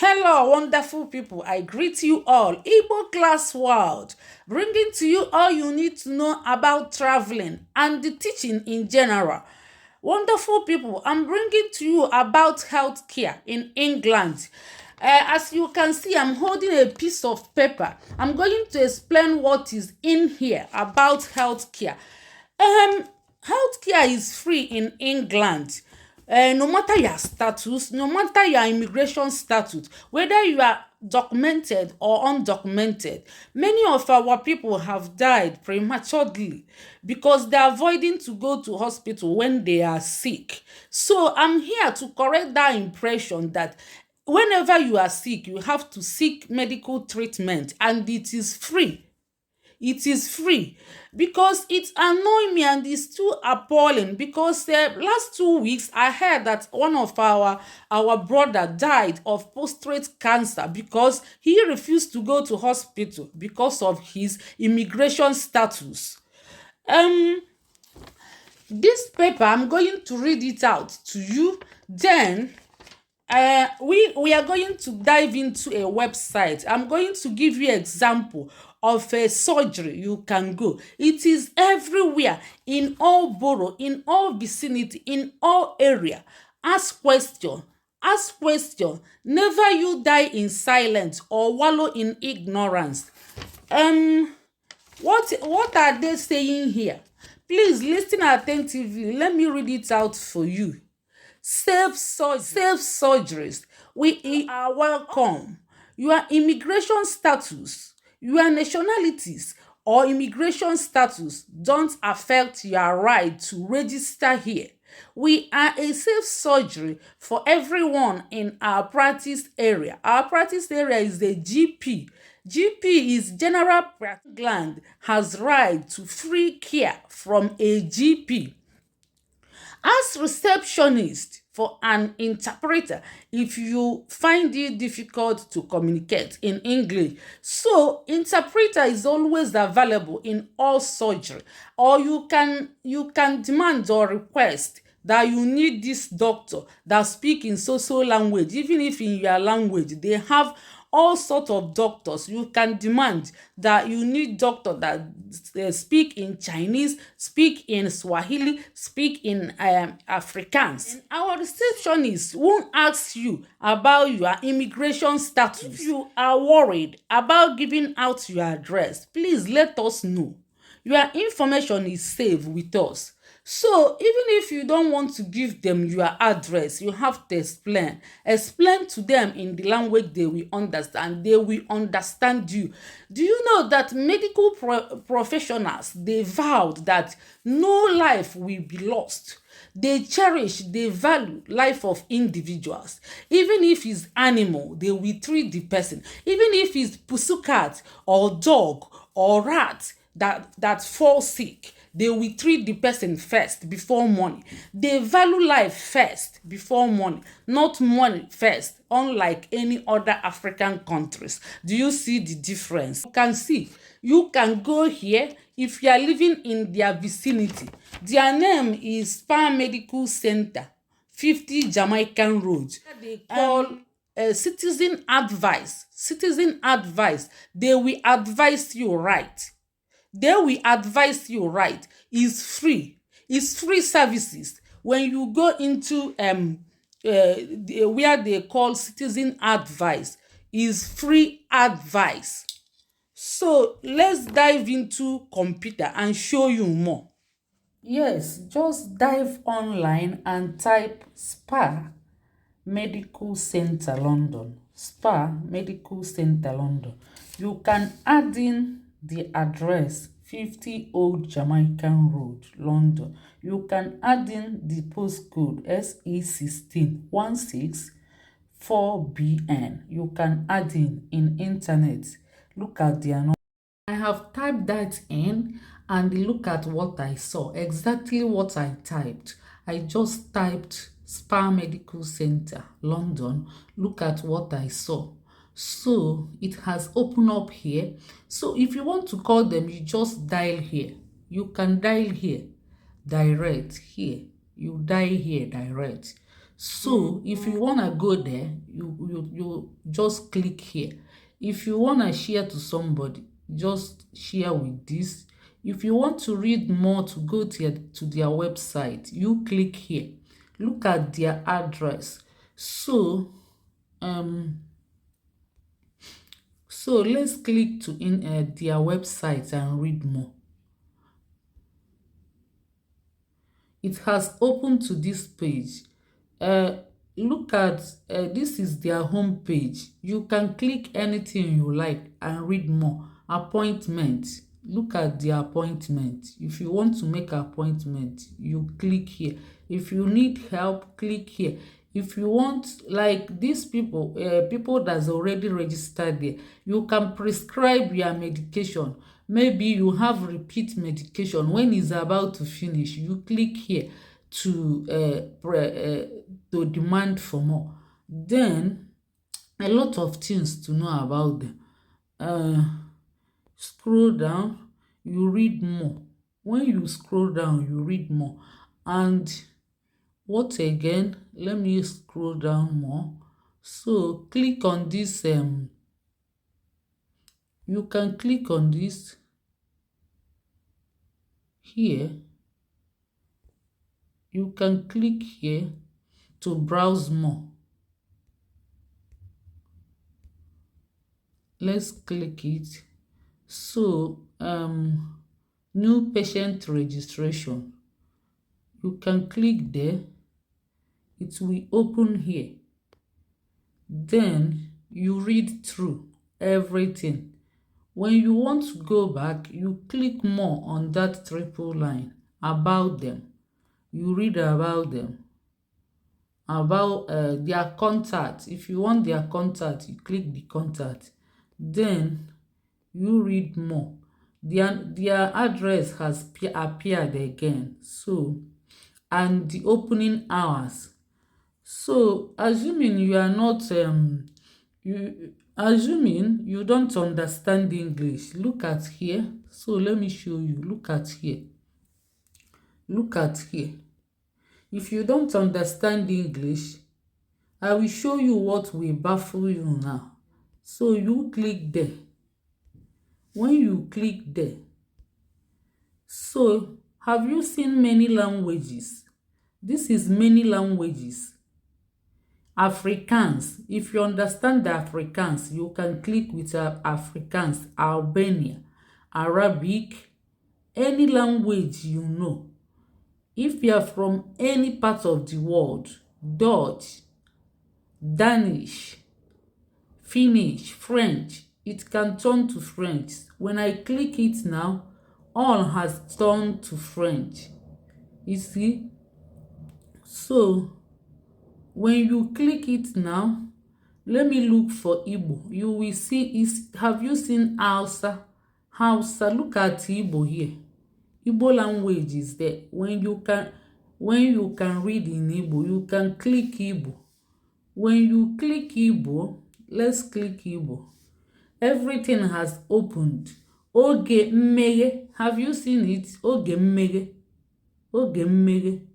Hello, wonderful people. I greet you all. Igbo Class World, bringing to you all you need to know about traveling and the teaching in general. Wonderful people, I'm bringing to you about healthcare in England. As you can see, I'm holding a piece of paper. I'm going to explain what is in here about healthcare. Um, Healthcare is free in England. No matter your status, no matter your immigration status, whether you are documented or undocumented, many of our people have died prematurely because they are avoiding to go to hospital when they are sick. So I'm here to correct that impression that whenever you are sick, you have to seek medical treatment and it is free. It is free because it annoyed me and it's too appalling because last 2 weeks I heard that one of our brother died of prostate cancer because he refused to go to hospital because of his immigration status. um this paper, I'm going to read it out to you. Then we are going to dive into a website. I'm going to give you example of a surgery you can go. It is everywhere, in all borough, in all vicinity, in all area. Ask question, never you die in silence or wallow in ignorance. What are they saying here? Please listen attentively. Let me read it out for you. Safe surgeries. We are welcome. Your immigration status, your nationalities, or immigration status don't affect your right to register here. We are a safe surgery for everyone in our practice area. Our practice area is the GP. GP is general practice. England has right to free care from a GP. As receptionist for an interpreter if you find it difficult to communicate in English. So interpreter is always available in all surgery, or you can demand or request that you need this doctor that speak in so language. Even if in your language they have all sorts of doctors, you can demand that you need doctor that speak in Chinese, speak in Swahili, speak in Afrikaans. And our receptionist won't ask you about your immigration status. If you are worried about giving out your address, please let us know. Your information is safe with us. So even if you don't want to give them your address, you have to explain to them in the language they will understand. They will understand you. Do you know that medical professionals, they vowed that no life will be lost? They cherish, they value life of individuals. Even if it's animal, they will treat the person. Even if it's pussycat or dog or rat that fall sick, they will treat the person first before money. They value life first before money, not money first, unlike any other African countries. Do you see the difference? You can see. You can go here if you are living in their vicinity. Their name is Spa Medical Center, 50 Jamaican Road. They call citizen advice. Citizen advice. They will advise you right. They will advise you right. It's free. It's free services. When you go into where they call citizen advice, is free advice. So let's dive into computer and show you more. Yes, just dive online and type SPA Medical Center London. SPA Medical Center London. You can add in the address 50 Old Jamaican Road, London. You can add in the postcode SE16 164BN. You can add in internet. Look at the number. I have typed that in and look at what I saw. Exactly what I typed. I just typed Spa Medical Center, London. Look at what I saw. So it has opened up here. So if you want to call them, you just dial here. You can dial here, direct here. You dial here, direct. So if you want to go there, you just click here. If you want to share to somebody, just share with this. If you want to read more, to go to their website, you click here. Look at their address. So let's click to their website and read more. It has opened to this page. Look at this is their home page. You can click anything you like and read more. Appointment. Look at the appointment. If you want to make appointment, you click here. If you need help, click here. If you want, like these people that's already registered there, you can prescribe your medication. Maybe you have repeat medication. When it's about to finish, you click here to demand for more. Then a lot of things to know about them. Scroll down, you read more. When you scroll down, you read more. And what again? Let me scroll down more. So click on this. You can click on this here. You can click here to browse more. Let's click it. So new patient registration. You can click there. It will open here. Then you read through everything. When you want to go back, you click more on that triple line about them. You read about them, about their contact. If you want their contact, you click the contact. Then you read more. Their address has appeared again. So, and the opening hours. So assuming you are not assuming you don't understand English, look at here. So let me show you. Look at here. Look at here. If you don't understand English, I will show you what will baffle you now. So you click there. When you click there, so have you seen many languages? This is many languages. Afrikaans. If you understand the Afrikaans, you can click with Afrikaans, Albania, Arabic, any language you know. If you are from any part of the world, Dutch, Danish, Finnish, French, it can turn to French. When I click it now, all has turned to French. You see? So when you click it now, let me look for Igbo. You will see, have you seen Hausa? Hausa, look at Igbo here. Igbo language is there. When you can read in Igbo, you can click Igbo. When you click Igbo, let's click Igbo. Everything has opened. Oge mmeghe. Have you seen it? Oge mmeghe. Oge mmeghe.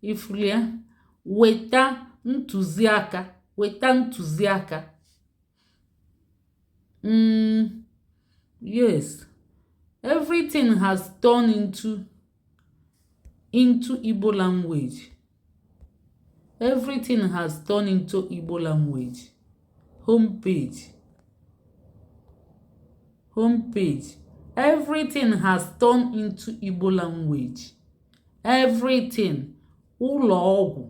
Ifulia. Weta ntụziaka. Weta ntụziaka. Yes. Everything has turned into Igbo language. Everything has turned into Igbo language. Homepage. Everything has turned into Igbo language. Everything. Ụlọọgwụ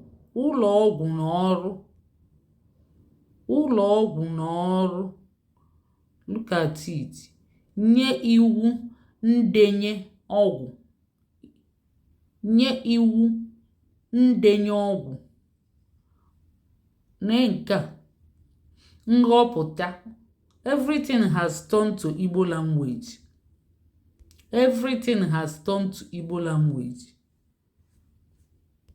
n'ọrụ. Look at it. Nye iwu ndenye ọgwụ. Nenka. Nghọpụta. Everything has turned to Igbo language. Everything has turned to Igbo language.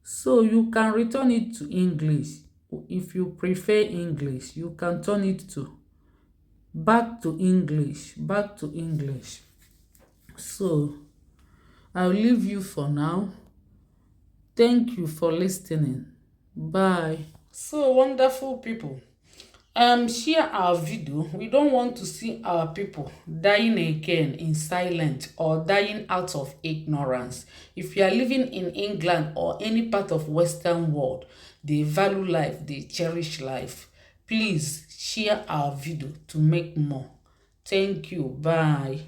So you can return it to English. If you prefer English, you can turn it to back to English. So I'll leave you for now. Thank you for listening. Bye. So wonderful people. Share our video. We don't want to see our people dying again in silence or dying out of ignorance. If you are living in England or any part of Western world, they value life, they cherish life. Please share our video to make more. Thank you. Bye.